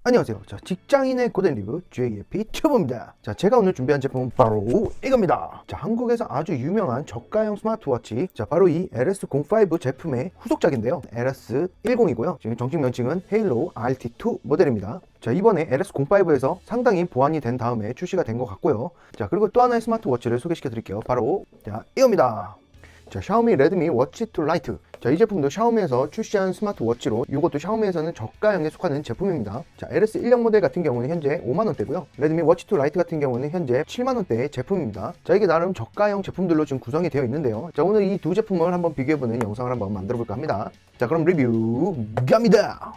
안녕하세요. 자, 직장인의 고된 리뷰 JFP 튜브입니다. 자, 제가 오늘 준비한 제품은 바로 이겁니다. 자, 한국에서 아주 유명한 저가형 스마트워치, 자, 바로 이 LS05 제품의 후속작인데요. LS10이고요. 지금 정식 명칭은 헤일로 RT2 모델입니다. 자, 이번에 LS05에서 상당히 보완이 된 다음에 출시가 된 것 같고요. 자, 그리고 또 하나의 스마트워치를 소개시켜 드릴게요. 바로 자, 이겁니다. 자, 샤오미 레드미 워치 2 라이트. 자, 이 제품도 샤오미에서 출시한 스마트워치로 이것도 샤오미에서는 저가형에 속하는 제품입니다. 자, LS10 모델 같은 경우는 현재 5만원대고요. 레드미 워치 2 라이트 같은 경우는 현재 7만원대의 제품입니다. 자, 이게 나름 저가형 제품들로 지금 구성이 되어 있는데요. 자, 오늘 이 두 제품을 한번 비교해보는 영상을 한번 만들어 볼까 합니다. 자, 그럼 리뷰 갑니다.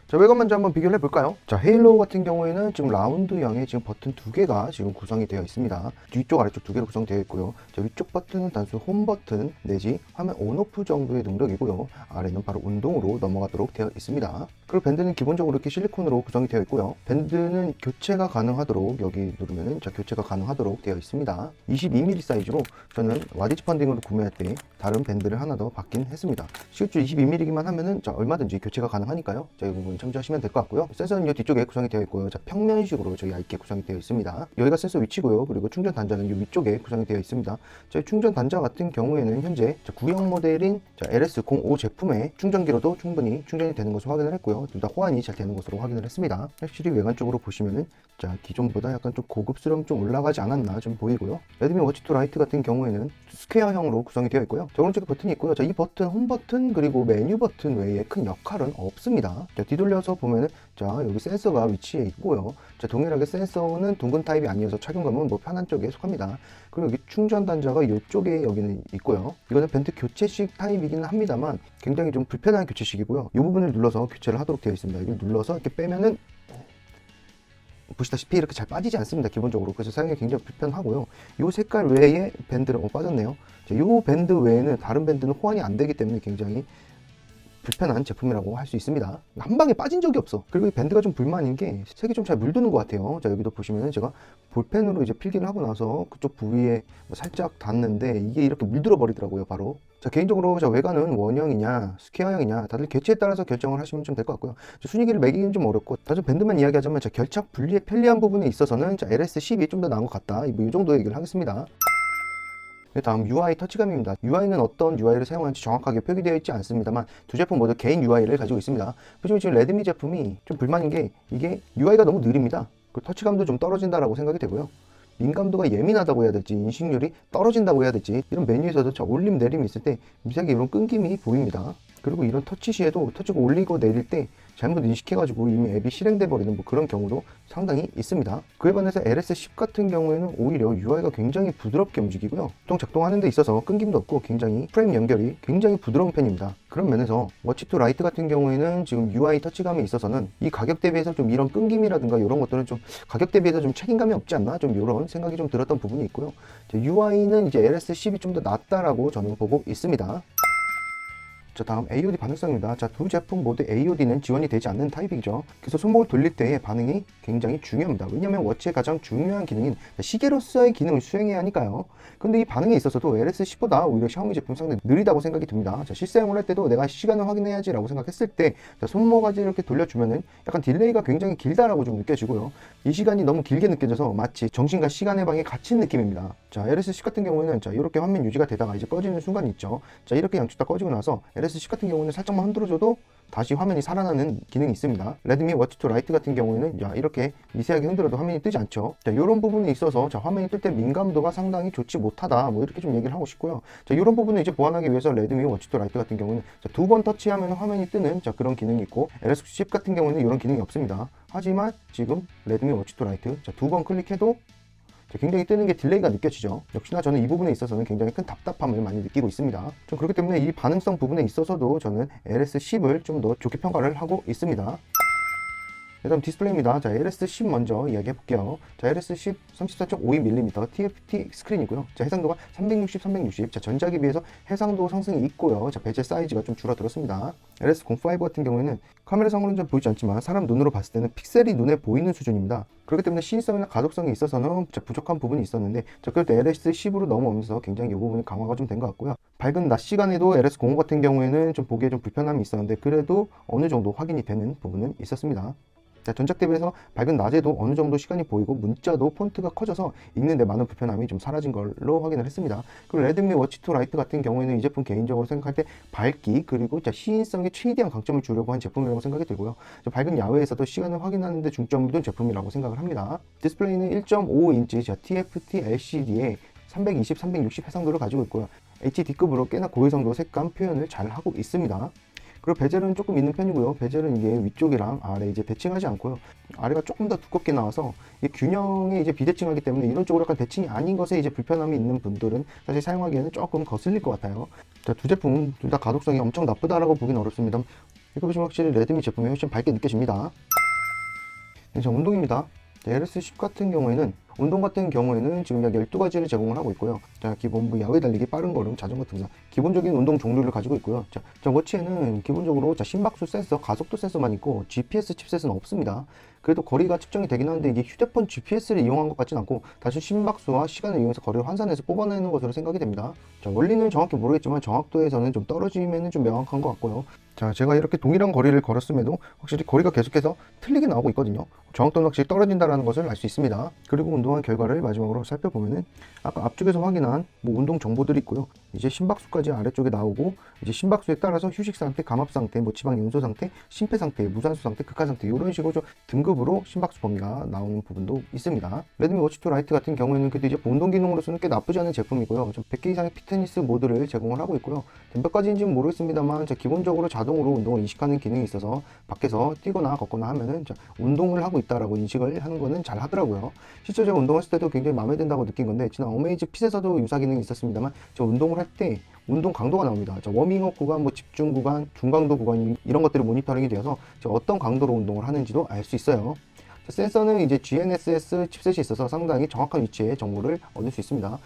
자, 외관 먼저 한번 비교를 해볼까요? 자, 헤일로 같은 경우에는 지금 라운드형의 지금 버튼 두 개가 지금 구성이 되어 있습니다. 위쪽 아래쪽 두 개로 구성되어 있고요. 자, 위쪽 버튼은 단순 홈 버튼 내지 화면 온오프 정도의 능력이고요. 아래는 바로 운동으로 넘어가도록 되어 있습니다. 그리고 밴드는 기본적으로 이렇게 실리콘으로 구성이 되어 있고요. 밴드는 교체가 가능하도록 여기 누르면은 자, 교체가 가능하도록 되어 있습니다. 22mm 사이즈로 저는 와디즈 펀딩으로 구매할 때 다른 밴드를 하나 더 받긴 했습니다. 실제 22mm기만 하면은 자, 얼마든지 교체가 가능하니까요. 자, 이 부분 참조하시면 될 것 같고요. 센서는 이 뒤쪽에 구성이 되어 있고요. 자, 평면식으로 저기 얇게 구성이 되어 있습니다. 여기가 센서 위치고요. 그리고 충전 단자는 이 위쪽에 구성이 되어 있습니다. 자, 충전 단자 같은 경우에는 현재 자, 구형 모델인 자, LS05 제품의 충전기로도 충분히 충전이 되는 것을 확인을 했고요. 둘 다 호환이 잘 되는 것으로 확인을 했습니다. 확실히 외관 쪽으로 보시면은 자, 기존보다 약간 좀 고급스러움 좀 올라가지 않았나 좀 보이고요. 레드미 워치 2 라이트 같은 경우에는 스퀘어형으로 구성이 되어 있고요. 자, 오른쪽에 버튼이 있고요. 자, 이 버튼, 홈 버튼 그리고 메뉴 버튼 외에 큰 역할은 없습니다. 자, 뒤돌려서 보면은 자, 여기 센서가 위치해 있고요. 자, 동일하게 센서는 둥근 타입이 아니어서 착용감은 뭐 편한 쪽에 속합니다. 그리고 여기 충전 단자가 이쪽에 여기는 있고요. 이거는 밴드 교체식 타입이기는 합니다만 굉장히 좀 불편한 교체식이고요. 이 부분을 눌러서 교체를 하도록 되어 있습니다. 이걸 눌러서 이렇게 빼면은 보시다시피 이렇게 잘 빠지지 않습니다. 기본적으로. 그래서 사용이 굉장히 불편하고요. 이 색깔 외에 밴드를 빠졌네요. 자, 이 밴드 외에는 다른 밴드는 호환이 안 되기 때문에 굉장히 불편한 제품이라고 할 수 있습니다. 한 방에 빠진 적이 없어. 그리고 이 밴드가 좀 불만인 게 색이 좀 잘 물드는 것 같아요. 자, 여기도 보시면은 제가 볼펜으로 이제 필기를 하고 나서 그쪽 부위에 살짝 닿는데 이게 이렇게 물들어 버리더라고요, 바로. 자, 개인적으로 자, 외관은 원형이냐 스퀘어형이냐 다들 개체에 따라서 결정을 하시면 좀 될 것 같고요. 순위기를 매기기는 좀 어렵고 단순 밴드만 이야기하자면 자, 결착 분리에 편리한 부분에 있어서는 자, LS10이 좀 더 나은 것 같다. 뭐 이 정도 얘기를 하겠습니다. 다음 UI 터치감입니다. UI는 어떤 UI를 사용하는지 정확하게 표기되어 있지 않습니다만 두 제품 모두 개인 UI를 가지고 있습니다. 보시면 지금 레드미 제품이 좀 불만인 게 이게 UI가 너무 느립니다. 그 터치감도 좀 떨어진다라고 생각이 되고요. 민감도가 예민하다고 해야 될지 인식률이 떨어진다고 해야 될지 이런 메뉴에서도 자, 올림 내림이 있을 때 미세하게 이런 끊김이 보입니다. 그리고 이런 터치 시에도 터치가 올리고 내릴 때 잘못 인식해가지고 이미 앱이 실행돼 버리는 뭐 그런 경우도 상당히 있습니다. 그에 반해서 LS10 같은 경우에는 오히려 UI가 굉장히 부드럽게 움직이고요. 보통 작동하는 데 있어서 끊김도 없고 굉장히 프레임 연결이 굉장히 부드러운 편입니다. 그런 면에서 워치2 라이트 같은 경우에는 지금 UI 터치감에 있어서는 이 가격 대비해서 좀 이런 끊김이라든가 이런 것들은 좀 가격 대비해서 좀 책임감이 없지 않나 좀 이런 생각이 좀 들었던 부분이 있고요. UI는 이제 LS10이 좀 더 낫다라고 저는 보고 있습니다. 자, 다음 AOD 반응성입니다. 자, 두 제품 모두 AOD는 지원이 되지 않는 타입이죠. 그래서 손목을 돌릴 때의 반응이 굉장히 중요합니다. 왜냐하면 워치의 가장 중요한 기능인 시계로서의 기능을 수행해야 하니까요. 근데 이 반응에 있어서도 LS10보다 오히려 샤오미 제품 상당히 느리다고 생각이 듭니다. 자, 실사용을 할 때도 내가 시간을 확인해야지 라고 생각했을 때 자, 손목까지 이렇게 돌려주면은 약간 딜레이가 굉장히 길다라고 좀 느껴지고요. 이 시간이 너무 길게 느껴져서 마치 정신과 시간의 방에 갇힌 느낌입니다. 자, LS10 같은 경우에는 자, 이렇게 화면 유지가 되다가 이제 꺼지는 순간이 있죠. 자, 이렇게 양쪽 다 꺼지고 나서 LS10 같은 경우는 살짝만 흔들어줘도 다시 화면이 살아나는 기능이 있습니다. 레드미 워치 2 라이트 같은 경우에는 야, 이렇게 미세하게 흔들어도 화면이 뜨지 않죠. 자, 이런 부분에 있어서 자, 화면이 뜰 때 민감도가 상당히 좋지 못하다. 뭐 이렇게 좀 얘기를 하고 싶고요. 자, 이런 부분을 이제 보완하기 위해서 레드미 워치 2 라이트 같은 경우는 두 번 터치하면 화면이 뜨는 자, 그런 기능이 있고 LS10 같은 경우는 이런 기능이 없습니다. 하지만 지금 레드미 워치 2 라이트 자, 두 번 클릭해도 굉장히 뜨는 게 딜레이가 느껴지죠. 역시나 저는 이 부분에 있어서는 굉장히 큰 답답함을 많이 느끼고 있습니다. 좀 그렇기 때문에 이 반응성 부분에 있어서도 저는 LS10을 좀 더 좋게 평가를 하고 있습니다. 다음 디스플레이입니다. 자, LS10 먼저 이야기해 볼게요. 자, LS10 34.52mm TFT 스크린이고요. 자, 해상도가 360, 360. 자, 전작에 비해서 해상도 상승이 있고요. 자, 베젤 사이즈가 좀 줄어들었습니다. LS05 같은 경우에는 카메라상으로는 좀 보이지 않지만 사람 눈으로 봤을 때는 픽셀이 눈에 보이는 수준입니다. 그렇기 때문에 시인성이나 가독성에 있어서는 부족한 부분이 있었는데, 자, 그럴 때 LS10으로 넘어오면서 굉장히 이 부분이 강화가 좀 된 것 같고요. 밝은 낮 시간에도 LS05 같은 경우에는 좀 보기에 좀 불편함이 있었는데, 그래도 어느 정도 확인이 되는 부분은 있었습니다. 자, 전작 대비해서 밝은 낮에도 어느 정도 시간이 보이고 문자도 폰트가 커져서 읽는데 많은 불편함이 좀 사라진 걸로 확인을 했습니다. 그리고 레드미 워치2 라이트 같은 경우에는 이 제품 개인적으로 생각할 때 밝기 그리고 시인성에 최대한 강점을 주려고 한 제품이라고 생각이 들고요. 밝은 야외에서도 시간을 확인하는 데 중점을 둔 제품이라고 생각을 합니다. 디스플레이는 1.5인치 TFT LCD에 320, 360 해상도를 가지고 있고요. HD급으로 꽤나 고해상도 색감 표현을 잘 하고 있습니다. 그리고 베젤은 조금 있는 편이고요. 베젤은 이게 위쪽이랑 아래 이제 대칭하지 않고요. 아래가 조금 더 두껍게 나와서 이게 균형에 이제 비대칭하기 때문에 이런 쪽으로 약간 대칭이 아닌 것에 이제 불편함이 있는 분들은 사실 사용하기에는 조금 거슬릴 것 같아요. 자, 두 제품 둘 다 가독성이 엄청 나쁘다라고 보기는 어렵습니다. 이거 보시면 확실히 레드미 제품이 훨씬 밝게 느껴집니다. 네, 자, 운동입니다. LS10 같은 경우에는 지금 약 12가지를 제공을 하고 있고요. 자, 기본부 야외 달리기, 빠른 걸음, 자전거 등산, 기본적인 운동 종류를 가지고 있고요. 자, 워치에는 기본적으로 심박수 센서, 가속도 센서만 있고 GPS 칩셋은 없습니다. 그래도 거리가 측정이 되긴 하는데 이게 휴대폰 GPS를 이용한 것 같진 않고 단순 심박수와 시간을 이용해서 거리를 환산해서 뽑아내는 것으로 생각이 됩니다. 자, 원리는 정확히 모르겠지만 정확도에서는 좀 떨어짐에는 좀 명확한 것 같고요. 자, 제가 이렇게 동일한 거리를 걸었음에도 확실히 거리가 계속해서 틀리게 나오고 있거든요. 정확도는 확실히 떨어진다는 것을 알 수 있습니다. 그리고 운동한 결과를 마지막으로 살펴보면은 아까 앞쪽에서 확인한 운동 정보들이 있고요. 이제 심박수까지 아래쪽에 나오고 이제 심박수에 따라서 휴식 상태, 감압 상태, 지방 연소 상태, 심폐 상태, 무산소 상태, 극한 상태 이런 식으로 좀 등급으로 심박수 범위가 나오는 부분도 있습니다. 레드미 워치2 라이트 같은 경우에는 그래도 이제 운동 기능으로서는 꽤 나쁘지 않은 제품이고요. 좀 100개 이상의 피트니스 모드를 제공을 하고 있고요. 몇 가지인지는 모르겠습니다만 기본적으로 자동으로 운동을 인식하는 기능이 있어서 밖에서 뛰거나 걷거나 하면은 운동을 하고 있다라고 인식을 하는 거는 잘 하더라고요. 실제 제가 운동했을 때도 굉장히 마음에 든다고 느낀 건데 지난 어메이즈 핏에서도 유사 기능이 있었습니다만 저 운동을 할 때 운동 강도가 나옵니다. 워밍업 구간, 집중 구간, 중강도 구간 이런 것들이 모니터링이 되어서 어떤 강도로 운동을 하는지도 알 수 있어요. 센서는 이제 GNSS 칩셋이 있어서 상당히 정확한 위치의 정보를 얻을 수 있습니다.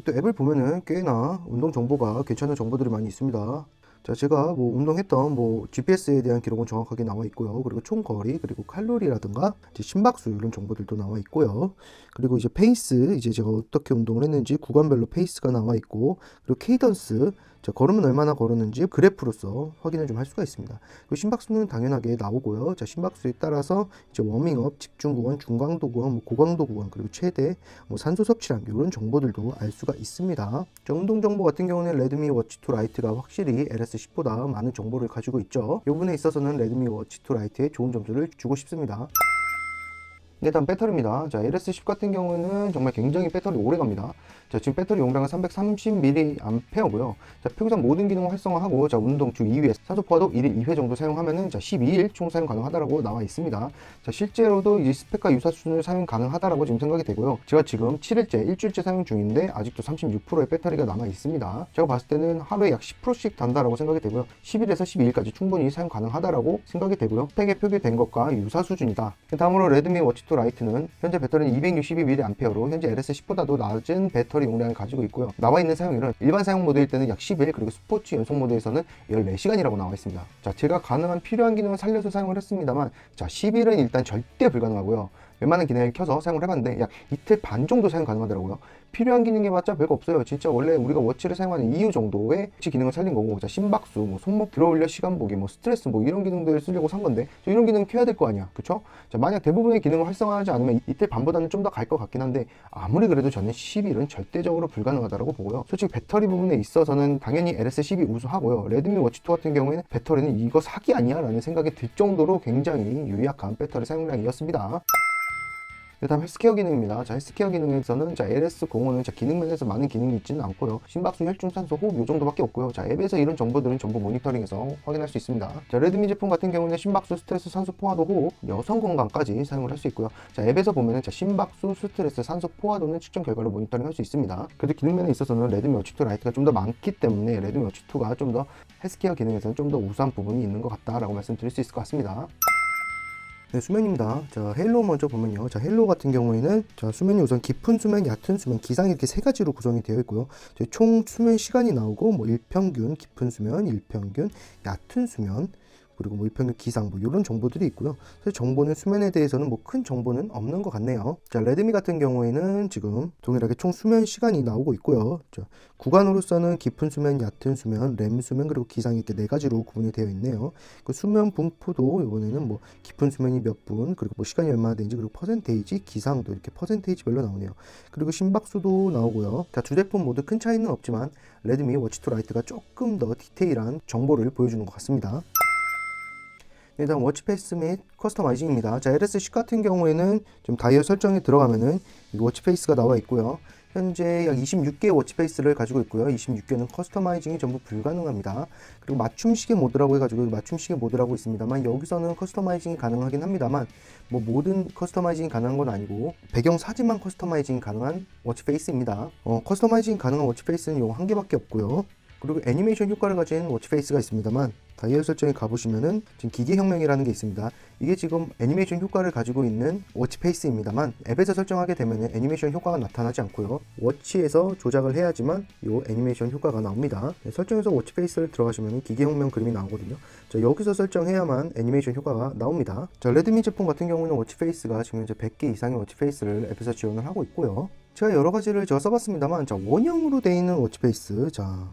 또 앱을 보면은 꽤나 운동 정보가 괜찮은 정보들이 많이 있습니다. 자, 제가 운동했던 GPS에 대한 기록은 정확하게 나와 있고요. 그리고 총거리, 그리고 칼로리라든가 심박수 이런 정보들도 나와 있고요. 그리고 이제 페이스, 이제 제가 어떻게 운동을 했는지 구간별로 페이스가 나와 있고, 그리고 케이던스, 자, 걸으면 얼마나 걸었는지 그래프로서 확인을 좀 할 수가 있습니다. 그리고 심박수는 당연하게 나오고요. 자, 심박수에 따라서 이제 워밍업, 집중 구간, 중강도 구간, 고강도 구간, 그리고 최대 산소 섭취량 이런 정보들도 알 수가 있습니다. 자, 운동 정보 같은 경우는 레드미 워치2 라이트가 확실히 LS10보다 많은 정보를 가지고 있죠. 이 부분에 있어서는 레드미 워치2 라이트에 좋은 점수를 주고 싶습니다. 네, 다음 배터리입니다. 자, LS10 같은 경우는 정말 굉장히 배터리 오래 갑니다. 자, 지금 배터리 용량은 330mAh고요. 자, 평상 모든 기능을 활성화하고, 자, 운동 주 2회, 산소 포화도 1일 2회 정도 사용하면은, 자, 12일 총 사용 가능하다라고 나와 있습니다. 자, 실제로도 이 스펙과 유사순을 사용 가능하다라고 지금 생각이 되고요. 제가 지금 7일째, 일주일째 사용 중인데, 아직도 36%의 배터리가 남아 있습니다. 제가 봤을 때는 하루에 약 10%씩 단다라고 생각이 되고요. 10일에서 12일까지 충분히 사용 가능하다라고 생각이 되고요. 스펙에 표기된 것과 유사 수준이다. 다음으로 레드미 워치2 라이트는 현재 배터리는 262mAh로 현재 LS10보다도 낮은 배터리 용량을 가지고 있고요. 나와 있는 사용일은 일반 사용 모드일 때는 약 10일, 그리고 스포츠 연속 모드에서는 14시간이라고 나와 있습니다. 자, 제가 가능한 필요한 기능을 살려서 사용을 했습니다만, 자, 10일은 일단 절대 불가능하고요. 웬만한 기능을 켜서 사용을 해봤는데 약 이틀 반 정도 사용 가능하더라고요. 필요한 기능이 봤자 별거 없어요. 진짜 원래 우리가 워치를 사용하는 이유 정도의 기능을 살린 거고, 자, 심박수, 손목 들어올려 시간 보기, 스트레스 이런 기능들을 쓰려고 산 건데 이런 기능 켜야 될 거 아니야, 그쵸? 자, 만약 대부분의 기능을 활성화하지 않으면 이틀 반보다는 좀 더 갈 것 같긴 한데 아무리 그래도 저는 10일은 절대적으로 불가능하다고 보고요. 솔직히 배터리 부분에 있어서는 당연히 LS10이 우수하고요. 레드미 워치2 같은 경우에는 배터리는 이거 사기 아니야? 라는 생각이 들 정도로 굉장히 유약한 배터리 사용량이었습니다. 다음 헬스케어 기능입니다. 자, 헬스케어 기능에서는 LS05는 기능 면에서 많은 기능이 있지는 않고요. 심박수, 혈중, 산소, 호흡 이 정도밖에 없고요. 자, 앱에서 이런 정보들은 전부 모니터링해서 확인할 수 있습니다. 자, 레드미 제품 같은 경우는 심박수, 스트레스, 산소, 포화도, 호흡, 여성 건강까지 사용을 할 수 있고요. 자, 앱에서 보면은 심박수, 스트레스, 산소, 포화도는 측정 결과를 모니터링 할 수 있습니다. 그래도 기능 면에 있어서는 레드미 워치2 라이트가 좀 더 많기 때문에 레드미 워치2가 좀 더 헬스케어 기능에서는 좀 더 우수한 부분이 있는 것 같다라고 말씀드릴 수 있을 것 같습니다. 네, 수면입니다. 자, 헬로 먼저 보면요. 자, 헬로 같은 경우에는 자, 수면이 우선 깊은 수면, 얕은 수면, 기상 이렇게 세 가지로 구성이 되어 있고요. 총 수면 시간이 나오고 뭐 일평균 깊은 수면, 일평균 얕은 수면, 그리고 뭐 일평균 기상 뭐 이런 정보들이 있고요. 사실 정보는 수면에 대해서는 뭐 큰 정보는 없는 것 같네요. 자, 레드미 같은 경우에는 지금 동일하게 총 수면 시간이 나오고 있고요. 자, 구간으로서는 깊은 수면, 얕은 수면, 렘 수면 그리고 기상 이렇게 네 가지로 구분이 되어 있네요. 그 수면 분포도 이번에는 뭐 깊은 수면이 몇 분, 그리고 뭐 시간이 얼마나 되는지, 그리고 퍼센테이지, 기상도 이렇게 퍼센테이지별로 나오네요. 그리고 심박수도 나오고요. 자, 두 제품 모두 큰 차이는 없지만 레드미 워치2 라이트가 조금 더 디테일한 정보를 보여주는 것 같습니다. 일단 워치페이스 및 커스터마이징입니다. 자, LS10 같은 경우에는 좀 다이얼 설정에 들어가면은 워치페이스가 나와 있고요. 현재 약 26개의 워치페이스를 가지고 있고요. 26개는 커스터마이징이 전부 불가능합니다. 그리고 맞춤 시계 모드라고 해가지고 맞춤 시계 모드라고 있습니다만 여기서는 커스터마이징이 가능하긴 합니다만 뭐 모든 커스터마이징이 가능한 건 아니고 배경 사진만 커스터마이징이 가능한 워치페이스입니다. 커스터마이징이 가능한 워치페이스는 요 한 개밖에 없고요. 그리고 애니메이션 효과를 가진 워치페이스가 있습니다만 다이얼 설정에 가보시면은 지금 기계혁명이라는 게 있습니다. 이게 지금 애니메이션 효과를 가지고 있는 워치페이스입니다만 앱에서 설정하게 되면 애니메이션 효과가 나타나지 않고요. 워치에서 조작을 해야지만 이 애니메이션 효과가 나옵니다. 네, 설정에서 워치페이스를 들어가시면 기계혁명 그림이 나오거든요. 자, 여기서 설정해야만 애니메이션 효과가 나옵니다. 자, 레드미 제품 같은 경우는 워치페이스가 지금 현재 100개 이상의 워치페이스를 앱에서 지원을 하고 있고요. 제가 여러 가지를 제가 써봤습니다만 자, 원형으로 되어 있는 워치페이스, 자,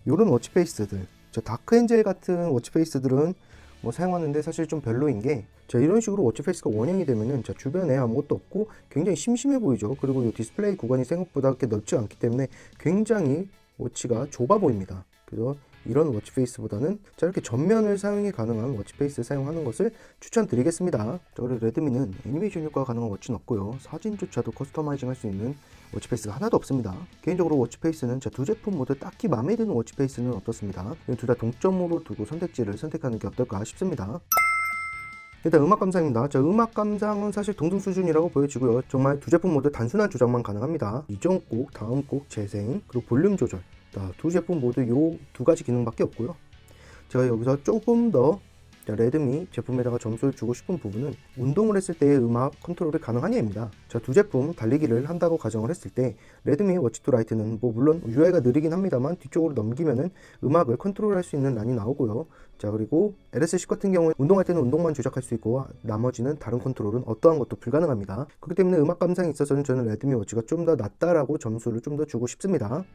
이런 워치페이스들, 다크엔젤 같은 워치페이스들은 뭐 사용하는데 사실 좀 별로인 게 자, 이런 식으로 워치페이스가 원형이 되면은 자, 주변에 아무것도 없고 굉장히 심심해 보이죠. 그리고 이 디스플레이 구간이 생각보다 그렇게 넓지 않기 때문에 굉장히 워치가 좁아 보입니다. 그래서 이런 워치페이스보다는 자, 이렇게 전면을 사용이 가능한 워치페이스 사용하는 것을 추천드리겠습니다. 우리 레드미는 애니메이션 효과가 가능한 워치는 없고요. 사진조차도 커스터마이징 할 수 있는 워치페이스가 하나도 없습니다. 개인적으로 워치페이스는 두 제품 모두 딱히 마음에 드는 워치페이스는 없었습니다. 둘 다 동점으로 두고 선택지를 선택하는 게 어떨까 싶습니다. 일단 음악 감상입니다. 자, 음악 감상은 사실 동등 수준이라고 보여지고요. 정말 두 제품 모두 단순한 조작만 가능합니다. 이전 곡, 다음 곡, 재생, 그리고 볼륨 조절. 두 제품 모두 요 두 가지 기능밖에 없고요. 제가 여기서 조금 더 레드미 제품에다가 점수를 주고 싶은 부분은 운동을 했을 때의 음악 컨트롤이 가능하냐입니다. 자, 두 제품 달리기를 한다고 가정을 했을 때 레드미 워치2 라이트는 뭐 물론 UI가 느리긴 합니다만 뒤쪽으로 넘기면은 음악을 컨트롤할 수 있는 란이 나오고요. 자, 그리고 LS10 같은 경우는 운동할 때는 운동만 조작할 수 있고 나머지는 다른 컨트롤은 어떠한 것도 불가능합니다. 그렇기 때문에 음악 감상에 있어서는 저는 레드미 워치가 좀 더 낫다라고 점수를 좀 더 주고 싶습니다.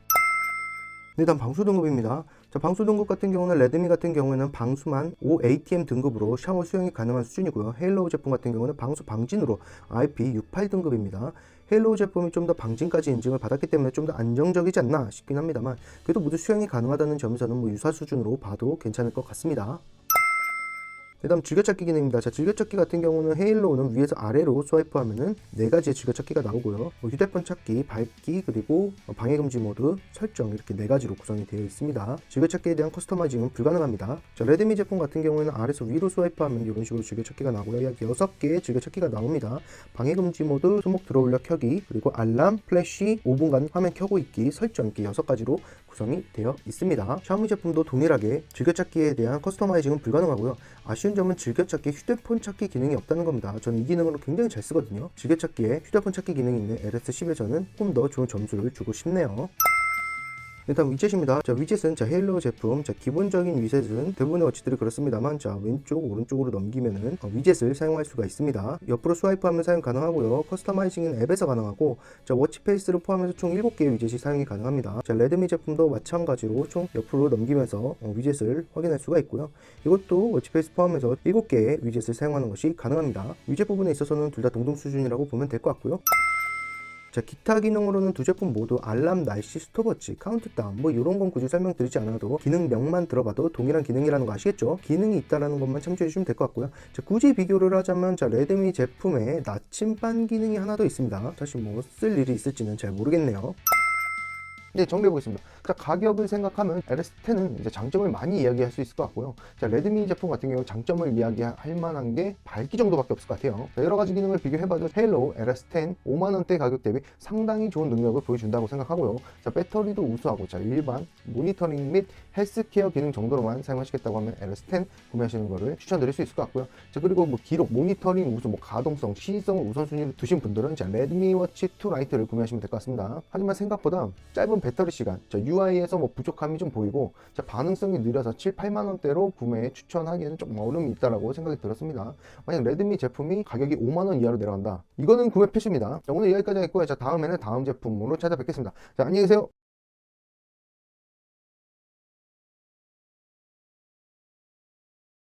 일단 방수 등급입니다. 자, 방수 등급 같은 경우는 레드미 같은 경우에는 방수만 5ATM 등급으로 샤워 수영이 가능한 수준이고요. 헤일로우 제품 같은 경우는 방수 방진으로 IP68 등급입니다. 헤일로우 제품이 좀 더 방진까지 인증을 받았기 때문에 좀 더 안정적이지 않나 싶긴 합니다만 그래도 모두 수영이 가능하다는 점에서는 뭐 유사 수준으로 봐도 괜찮을 것 같습니다. 그 다음 즐겨찾기 기능입니다. 자, 즐겨찾기 같은 경우는 헤일로우는 위에서 아래로 스와이프하면은 4가지의 즐겨찾기가 나오고요. 휴대폰 찾기, 밝기, 그리고 방해금지 모드, 설정 이렇게 4가지로 구성이 되어 있습니다. 즐겨찾기에 대한 커스터마이징은 불가능합니다. 자, 레드미 제품 같은 경우에는 아래에서 위로 스와이프하면 이런 식으로 즐겨찾기가 나오고요. 약 6개의 즐겨찾기가 나옵니다. 방해금지 모드, 손목 들어올려 켜기, 그리고 알람, 플래시, 5분간 화면 켜고 있기, 설정 이렇게 6가지로 구성이 되어 있습니다. 샤오미 제품도 동일하게 즐겨찾기에 대한 커스터마이징은 불가능하고요. 아쉬운 점은 즐겨찾기 휴대폰 찾기 기능이 없다는 겁니다. 저는 이 기능으로 굉장히 잘 쓰거든요. 즐겨찾기에 휴대폰 찾기 기능이 있는 LS10에 저는 조금 더 좋은 점수를 주고 싶네요. 일단 위젯입니다. 자, 위젯은 헤일로우 제품, 기본적인 위젯은 대부분의 워치들이 그렇습니다만, 왼쪽, 오른쪽으로 넘기면은 위젯을 사용할 수가 있습니다. 옆으로 스와이프하면 사용 가능하고요. 커스터마이징은 앱에서 가능하고, 워치페이스를 포함해서 총 7개의 위젯이 사용이 가능합니다. 레드미 제품도 마찬가지로 총 옆으로 넘기면서 위젯을 확인할 수가 있고요. 이것도 워치페이스 포함해서 7개의 위젯을 사용하는 것이 가능합니다. 위젯 부분에 있어서는 둘 다 동등 수준이라고 보면 될 것 같고요. 자, 기타 기능으로는 두 제품 모두 알람, 날씨, 스톱워치, 카운트다운 뭐 이런 건 굳이 설명드리지 않아도 기능명만 들어봐도 동일한 기능이라는 거 아시겠죠? 기능이 있다라는 것만 참조해 주시면 될 것 같고요. 자, 굳이 비교를 하자면 레드미 제품에 나침반 기능이 하나 더 있습니다. 사실 뭐 쓸 일이 있을지는 잘 모르겠네요. 네, 정리해 보겠습니다. 자, 가격을 생각하면 LS10은 이제 장점을 많이 이야기할 수 있을 것 같고요. 자, 레드미 제품 같은 경우 장점을 이야기할 만한 게 밝기 정도밖에 없을 것 같아요. 자, 여러 가지 기능을 비교해봐도 헬로 LS10 5만원대 가격 대비 상당히 좋은 능력을 보여준다고 생각하고요. 자, 배터리도 우수하고, 자, 일반 모니터링 및 헬스케어 기능 정도로만 사용하시겠다고 하면 LS10 구매하시는 거를 추천드릴 수 있을 것 같고요. 자, 그리고 뭐 기록, 모니터링 우수, 뭐 가동성, 시성을 우선순위로 두신 분들은 자, 레드미 워치 2 라이트를 구매하시면 될 것 같습니다. 하지만 생각보다 짧은 배터리 시간, 자, UI에서 뭐 부족함이 좀 보이고, 자, 반응성이 느려서 7, 8만 원대로 구매에 추천하기에는 조금 어려움이 있다라고 생각이 들었습니다. 만약 레드미 제품이 가격이 5만 원 이하로 내려간다, 이거는 구매 필수입니다. 자, 오늘 여기까지 했고요. 자, 다음에는 다음 제품으로 찾아뵙겠습니다. 자, 안녕히 계세요.